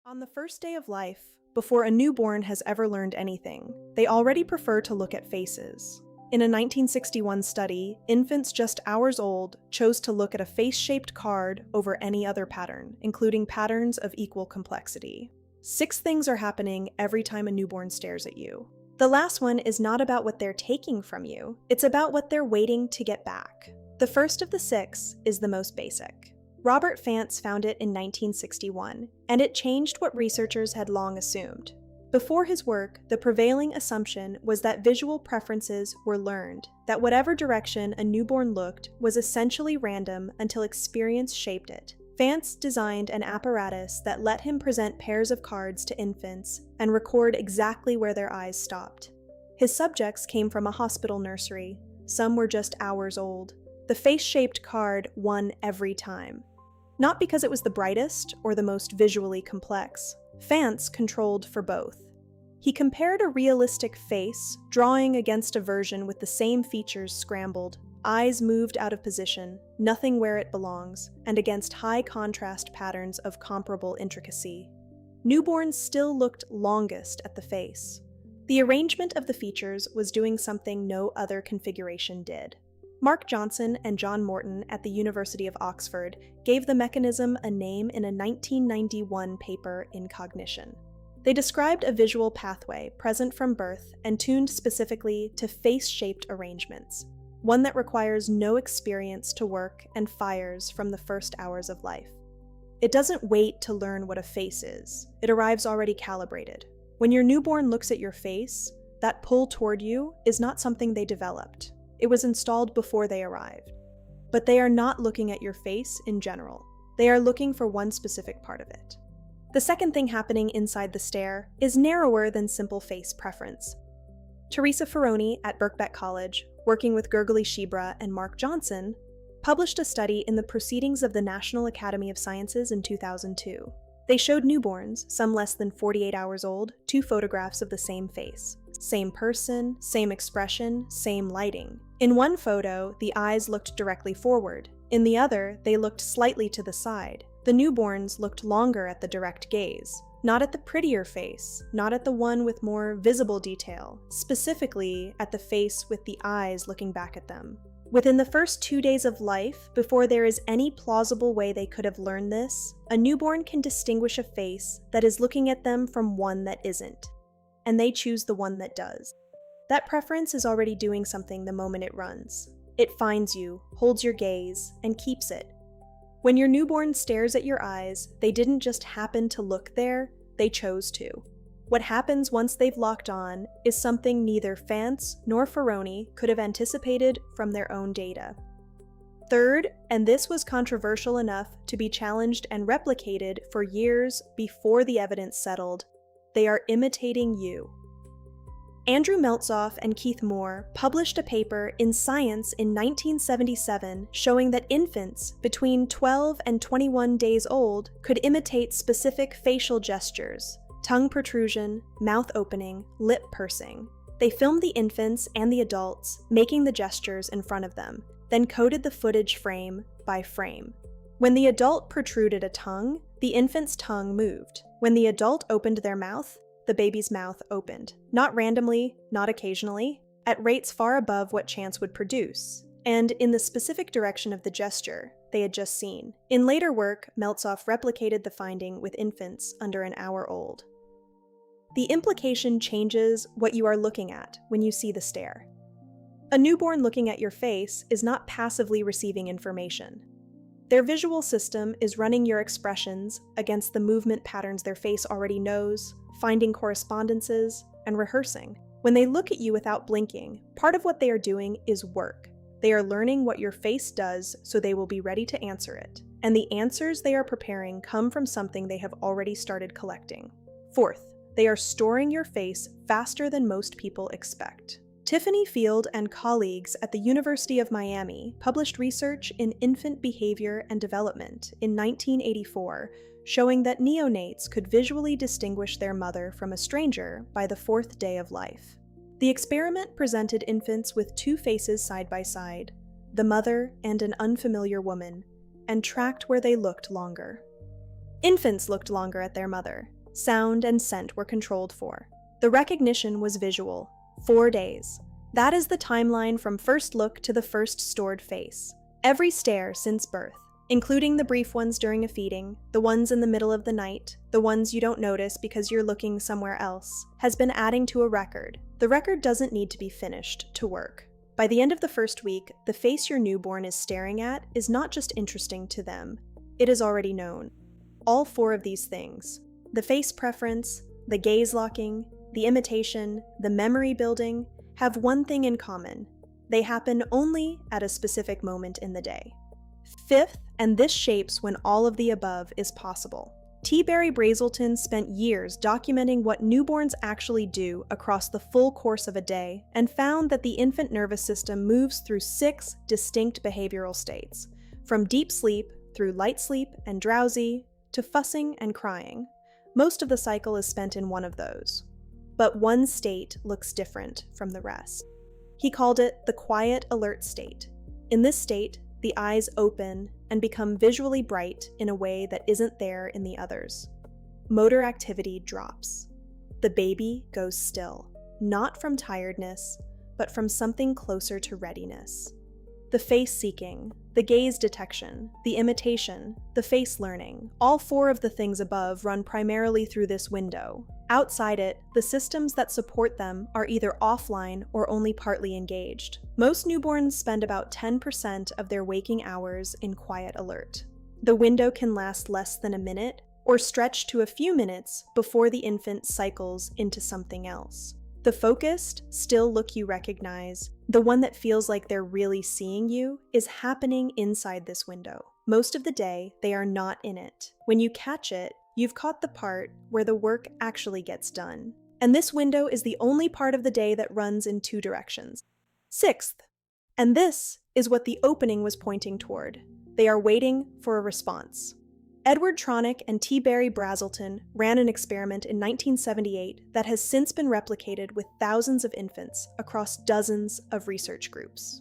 On the first day of life, before a newborn has ever learned anything, they already prefer to look at faces. In a 1961 study, infants just hours old chose to look at a face-shaped card over any other pattern, including patterns of equal complexity. 6 things are happening every time a newborn stares at you. The last one is not about what they're taking from you, it's about what they're waiting to get back. The first of the 6 is the most basic. Robert Fance found it in 1961, and it changed what researchers had long assumed. Before his work, the prevailing assumption was that visual preferences were learned, that whatever direction a newborn looked was essentially random until experience shaped it. Fance designed an apparatus that let him present pairs of cards to infants and record exactly where their eyes stopped. His subjects came from a hospital nursery. Some were just hours old. The face-shaped card won every time. Not because it was the brightest or the most visually complex. Fance controlled for both. He compared a realistic face, drawing against a version with the same features scrambled, eyes moved out of position, nothing where it belongs, and against high contrast patterns of comparable intricacy. Newborns still looked longest at the face. The arrangement of the features was doing something no other configuration did. Mark Johnson and John Morton at the University of Oxford gave the mechanism a name in a 1991 paper in Cognition. They described a visual pathway present from birth and tuned specifically to face-shaped arrangements, one that requires no experience to work and fires from the first hours of life. It doesn't wait to learn what a face is. It arrives already calibrated. When your newborn looks at your face, that pull toward you is not something they developed. It was installed before they arrived. But they are not looking at your face in general. They are looking for one specific part of it. The second thing happening inside the stare is narrower than simple face preference. Teresa Ferroni at Birkbeck College, working with Gurgly Shibra and Mark Johnson, published a study in the Proceedings of the National Academy of Sciences in 2002. They showed newborns, some less than 48 hours old, 2 photographs of the same face. Same person, same expression, same lighting. In one photo, the eyes looked directly forward. In the other, they looked slightly to the side. The newborns looked longer at the direct gaze. Not at the prettier face, not at the one with more visible detail, specifically at the face with the eyes looking back at them. Within the first 2 days of life, before there is any plausible way they could have learned this, a newborn can distinguish a face that is looking at them from one that isn't, and they choose the one that does. That preference is already doing something the moment it runs. It finds you, holds your gaze, and keeps it. When your newborn stares at your eyes, they didn't just happen to look there, they chose to. What happens once they've locked on is something neither Fance nor Ferroni could have anticipated from their own data. Third, and this was controversial enough to be challenged and replicated for years before the evidence settled, they are imitating you. Andrew Meltzoff and Keith Moore published a paper in Science in 1977 showing that infants between 12 and 21 days old could imitate specific facial gestures: tongue protrusion, mouth opening, lip pursing. They filmed the infants and the adults making the gestures in front of them, then coded the footage frame by frame. When the adult protruded a tongue, the infant's tongue moved. When the adult opened their mouth, the baby's mouth opened. Not randomly, not occasionally, at rates far above what chance would produce, and in the specific direction of the gesture they had just seen. In later work, Meltzoff replicated the finding with infants under an hour old. The implication changes what you are looking at when you see the stare. A newborn looking at your face is not passively receiving information. Their visual system is running your expressions against the movement patterns their face already knows, finding correspondences, and rehearsing. When they look at you without blinking, part of what they are doing is work. They are learning what your face does so they will be ready to answer it. And the answers they are preparing come from something they have already started collecting. Fourth, they are storing your face faster than most people expect. Tiffany Field and colleagues at the University of Miami published research in Infant Behavior and Development in 1984 showing that neonates could visually distinguish their mother from a stranger by the 4th day of life. The experiment presented infants with 2 faces side by side, the mother and an unfamiliar woman, and tracked where they looked longer. Infants looked longer at their mother. sound, and scent were controlled for. The recognition was visual. 4 days. That is the timeline from first look to the first stored face. Every stare since birth, including the brief ones during a feeding, the ones in the middle of the night, the ones you don't notice because you're looking somewhere else, has been adding to a record. The record doesn't need to be finished to work. By the end of the first week, the face your newborn is staring at is not just interesting to them, it is already known. All 4 of these things, the face preference, the gaze locking, the imitation, the memory building, have one thing in common. They happen only at a specific moment in the day. 5th, and this shapes when all of the above is possible. T. Barry Brazelton spent years documenting what newborns actually do across the full course of a day and found that the infant nervous system moves through 6 distinct behavioral states, from deep sleep through light sleep and drowsy to fussing and crying. Most of the cycle is spent in one of those. But one state looks different from the rest. He called it the quiet alert state. In this state, the eyes open and become visually bright in a way that isn't there in the others. Motor activity drops. The baby goes still, not from tiredness, but from something closer to readiness. The face seeking, the gaze detection, the imitation, the face learning, all 4 of the things above run primarily through this window. Outside it, the systems that support them are either offline or only partly engaged. Most newborns spend about 10% of their waking hours in quiet alert. The window can last less than a minute or stretch to a few minutes before the infant cycles into something else. The focused, still look you recognize, the one that feels like they're really seeing you, is happening inside this window. Most of the day, they are not in it. When you catch it, you've caught the part where the work actually gets done. And this window is the only part of the day that runs in 2 directions. 6th, and this is what the opening was pointing toward. They are waiting for a response. Edward Tronick and T. Barry Brazelton ran an experiment in 1978 that has since been replicated with thousands of infants across dozens of research groups.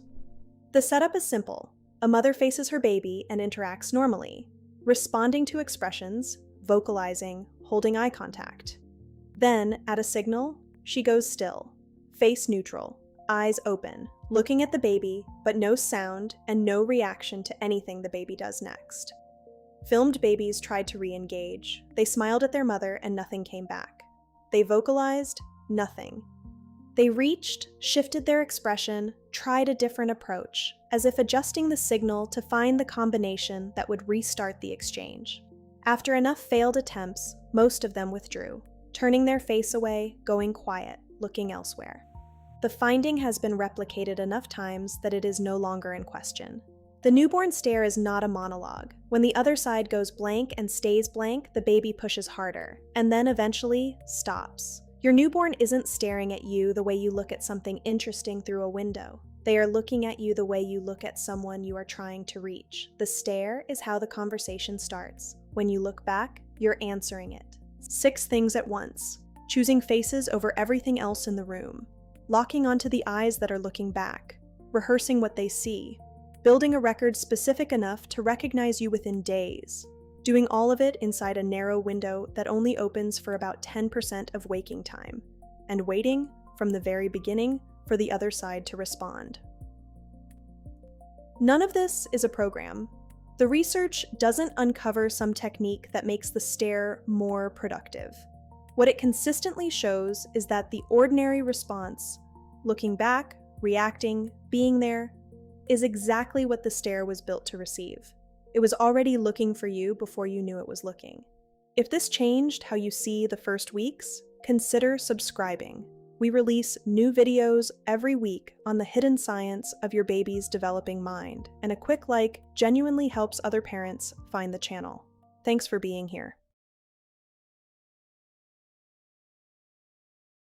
The setup is simple. A mother faces her baby and interacts normally, responding to expressions, vocalizing, holding eye contact. Then, at a signal, she goes still, face neutral, eyes open, looking at the baby, but no sound and no reaction to anything the baby does next. Filmed babies tried to re-engage. They smiled at their mother and nothing came back. They vocalized, nothing. They reached, shifted their expression, tried a different approach, as if adjusting the signal to find the combination that would restart the exchange. After enough failed attempts, most of them withdrew, turning their face away, going quiet, looking elsewhere. The finding has been replicated enough times that it is no longer in question. The newborn stare is not a monologue. When the other side goes blank and stays blank, the baby pushes harder, and then eventually stops. Your newborn isn't staring at you the way you look at something interesting through a window. They are looking at you the way you look at someone you are trying to reach. The stare is how the conversation starts. When you look back, you're answering it. 6 things at once. Choosing faces over everything else in the room. Locking onto the eyes that are looking back. Rehearsing what they see. Building a record specific enough to recognize you within days. Doing all of it inside a narrow window that only opens for about 10% of waking time. And waiting, from the very beginning, for the other side to respond. None of this is a program. The research doesn't uncover some technique that makes the stare more productive. What it consistently shows is that the ordinary response, looking back, reacting, being there, is exactly what the stare was built to receive. It was already looking for you before you knew it was looking. If this changed how you see the first weeks, consider subscribing. We release new videos every week on the hidden science of your baby's developing mind, and a quick like genuinely helps other parents find the channel. Thanks for being here.